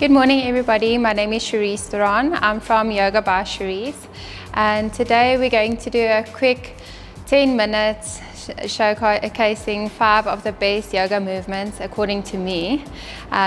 Good morning everybody, my name is Cherise. I'm from Yoga by Cherise, and today we're going to do a quick 10 minutes showcasing 5 of the best yoga movements according to me.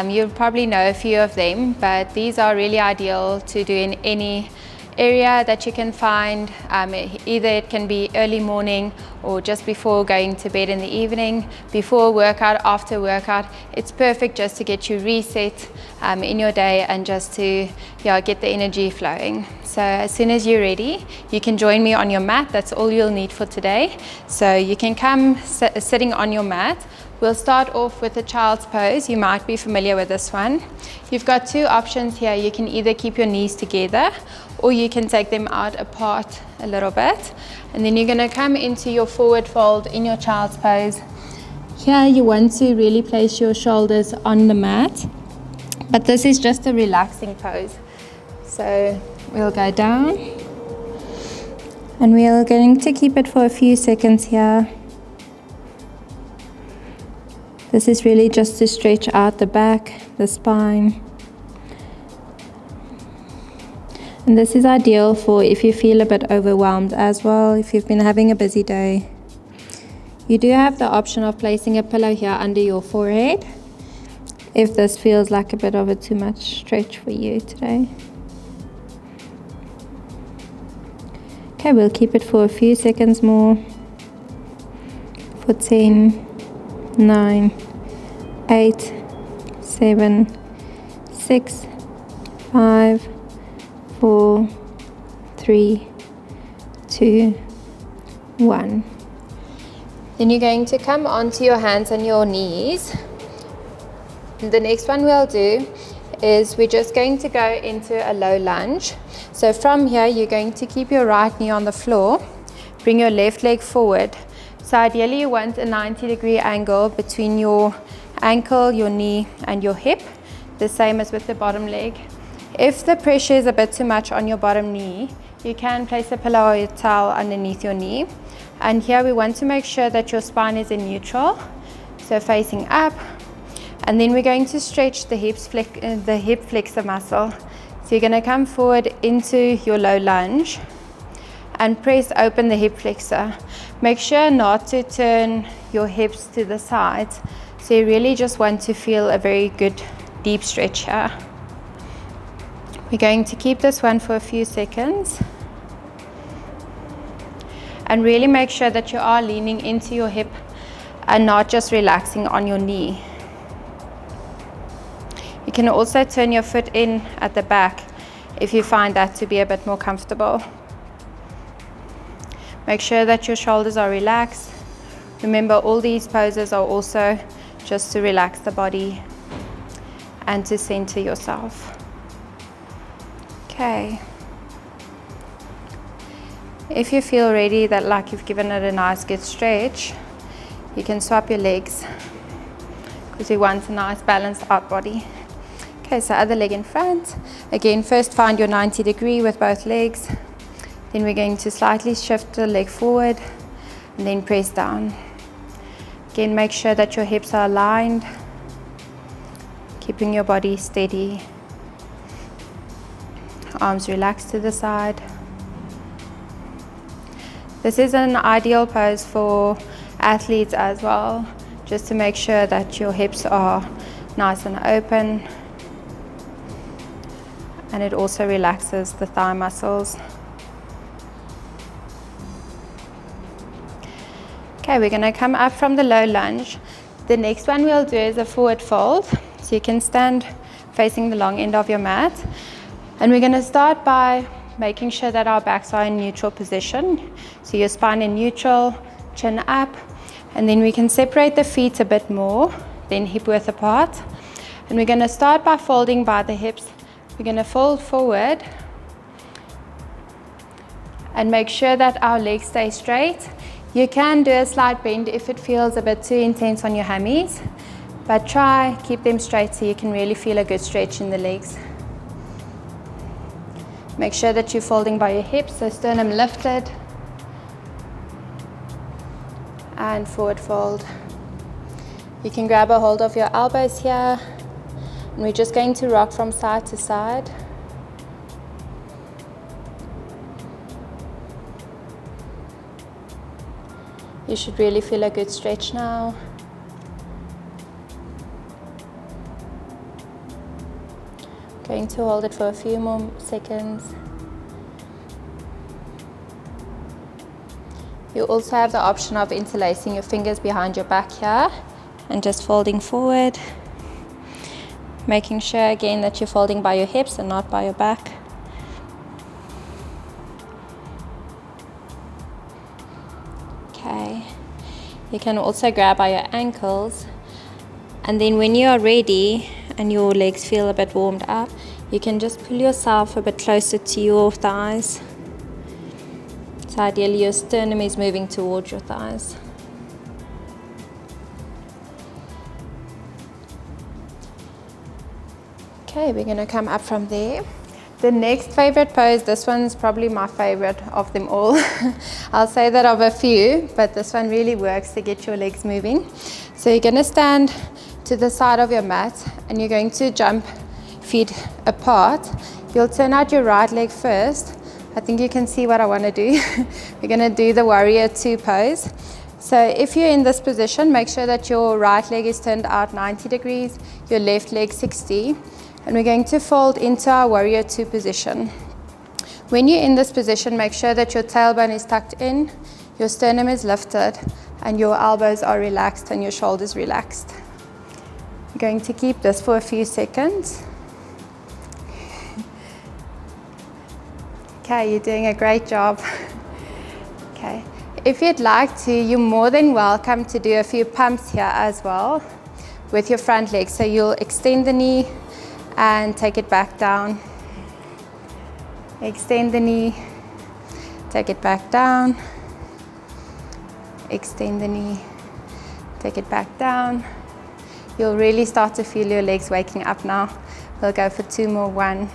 You'll probably know a few of them, but these are really ideal to do in any area that you can find. Either it can be early morning or just before going to bed in the evening, before workout, after workout. It's perfect just to get you reset in your day and just to get the energy flowing. So as soon as you're ready, you can join me on your mat. That's all you'll need for today. So you can come sitting on your mat. We'll start off with a child's pose. You might be familiar with this one. You've got 2 options here. You can either keep your knees together or you can take them out apart a little bit. And then you're going to come into your forward fold in your child's pose. Here you want to really place your shoulders on the mat, but this is just a relaxing pose. So we'll go down and we're going to keep it for a few seconds here. This is really just to stretch out the back, the spine. And this is ideal for if you feel a bit overwhelmed as well, if you've been having a busy day. You do have the option of placing a pillow here under your forehead if this feels like a bit of a too much stretch for you today. Okay, we'll keep it for a few seconds more. For 10, 9, 8, 7, 6, 5, 4, 3, 2, 1. Then you're going to come onto your hands and your knees. The next one we'll do is we're just going to go into a low lunge. So from here you're going to keep your right knee on the floor, bring your left leg forward. So ideally you want a 90-degree angle between your ankle, your knee and your hip, the same as with the bottom leg. If the pressure is a bit too much on your bottom knee, you can place a pillow or a towel underneath your knee. And here we want to make sure that your spine is in neutral, so facing up. And then we're going to stretch the hip flexor muscle. So you're going to come forward into your low lunge and press open the hip flexor. Make sure not to turn your hips to the sides. So you really just want to feel a very good deep stretch here. We're going to keep this one for a few seconds. And really make sure that you are leaning into your hip and not just relaxing on your knee. You can also turn your foot in at the back if you find that to be a bit more comfortable. Make sure that your shoulders are relaxed. Remember, all these poses are also just to relax the body and to center yourself. Okay. If you feel ready, that like you've given it a nice good stretch, you can swap your legs because we want a nice balanced out body. Okay, so other leg in front. Again, first find your 90 degree with both legs. Then we're going to slightly shift the leg forward and then press down. Again, make sure that your hips are aligned, keeping your body steady. Arms relaxed to the side. This is an ideal pose for athletes as well, just to make sure that your hips are nice and open. And it also relaxes the thigh muscles. Okay, we're going to come up from the low lunge. The next one we'll do is a forward fold. So you can stand facing the long end of your mat. And we're going to start by making sure that our backs are in neutral position. So your spine in neutral, chin up. And then we can separate the feet a bit more, then hip width apart. And we're going to start by folding by the hips. We're going to fold forward and make sure that our legs stay straight. You can do a slight bend if it feels a bit too intense on your hammies, but try keep them straight so you can really feel a good stretch in the legs. Make sure that you're folding by your hips, so sternum lifted and forward fold. You can grab a hold of your elbows here And we're just going to rock from side to side. You should really feel a good stretch now. Going to hold it for a few more seconds. You also have the option of interlacing your fingers behind your back here and just folding forward. Making sure again that you're folding by your hips and not by your back. Okay. You can also grab by your ankles, and then when you are ready and your legs feel a bit warmed up, you can just pull yourself a bit closer to your thighs. So ideally your sternum is moving towards your thighs. Okay, we're going to come up from there. The next favorite pose, this one's probably my favorite of them all. I'll say that of a few, but this one really works to get your legs moving. So you're going to stand to the side of your mat and you're going to jump feet apart. You'll turn out your right leg first. I think you can see what I want to do. We're going to do the warrior two pose. So if you're in this position, make sure that your right leg is turned out 90 degrees, your left leg 60. And we're going to fold into our warrior two position. When you're in this position, make sure that your tailbone is tucked in, your sternum is lifted, and your elbows are relaxed and your shoulders relaxed. You're going to keep this for a few seconds. Okay, you're doing a great job. Okay, if you'd like to, you're more than welcome to do a few pumps here as well with your front leg. So you'll extend the knee and take it back down. Extend the knee, take it back down. Extend the knee, take it back down. You'll really start to feel your legs waking up now. We'll go for two more. 1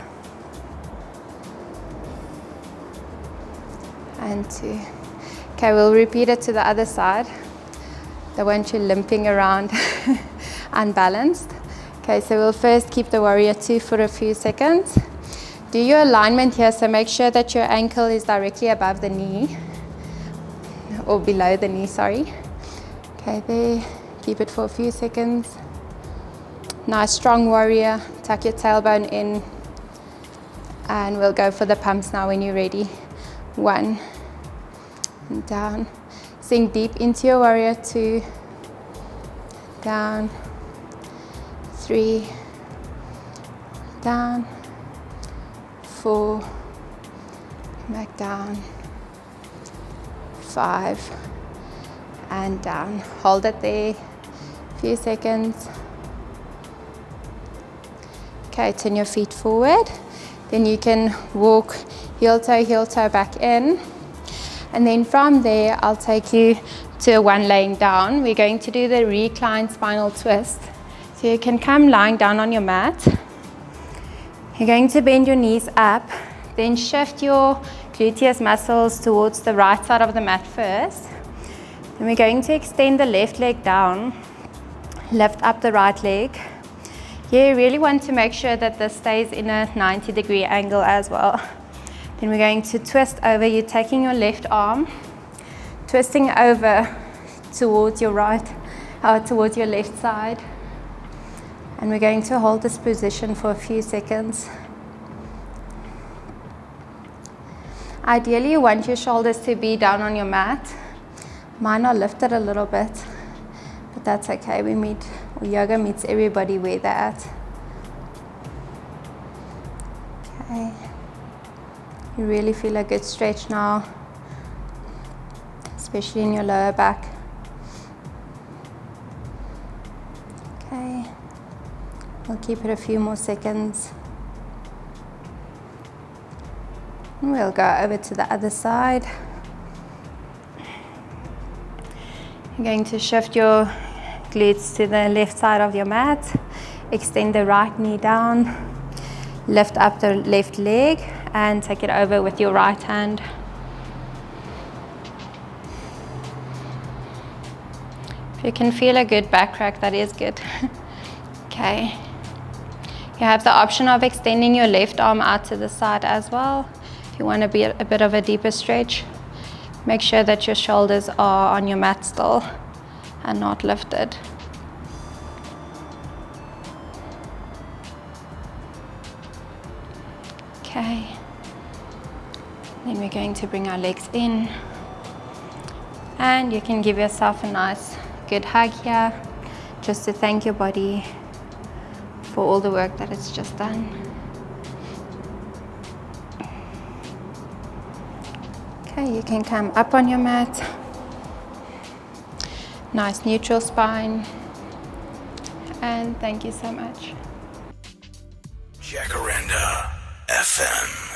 and 2. Okay, we'll repeat it to the other side. Don't want you limping around unbalanced. Okay, so we'll first keep the warrior two for a few seconds. Do your alignment here, so make sure that your ankle is directly above the knee, or below the knee, sorry. Okay, there, keep it for a few seconds. Nice strong warrior, tuck your tailbone in, and we'll go for the pumps now when you're ready. 1, and down. Sink deep into your warrior two, down. 3, down, 4, back down, 5, and down. Hold it there, few seconds. Okay, turn your feet forward. Then you can walk heel toe back in. And then from there, I'll take you to one laying down. We're going to do the reclined spinal twist. So you can come lying down on your mat. You're going to bend your knees up, then shift your gluteus muscles towards the right side of the mat first. Then we're going to extend the left leg down, lift up the right leg. You really want to make sure that this stays in a 90-degree angle as well. Then we're going to twist over. You're taking your left arm, twisting over towards your towards your left side. And we're going to hold this position for a few seconds. Ideally, you want your shoulders to be down on your mat. Mine are lifted a little bit, but that's okay. Yoga meets everybody where they're at. Okay. You really feel a good stretch now, especially in your lower back. Okay. We'll keep it a few more seconds. And we'll go over to the other side. You're going to shift your glutes to the left side of your mat. Extend the right knee down. Lift up the left leg and take it over with your right hand. If you can feel a good back crack, that is good. Okay. You have the option of extending your left arm out to the side as well. If you want to be a bit of a deeper stretch, make sure that your shoulders are on your mat still and not lifted. Okay. Then we're going to bring our legs in. And you can give yourself a nice, good hug here, just to thank your body for all the work that it's just done. Okay, you can come up on your mat. Nice neutral spine. And thank you so much. Jacaranda FM.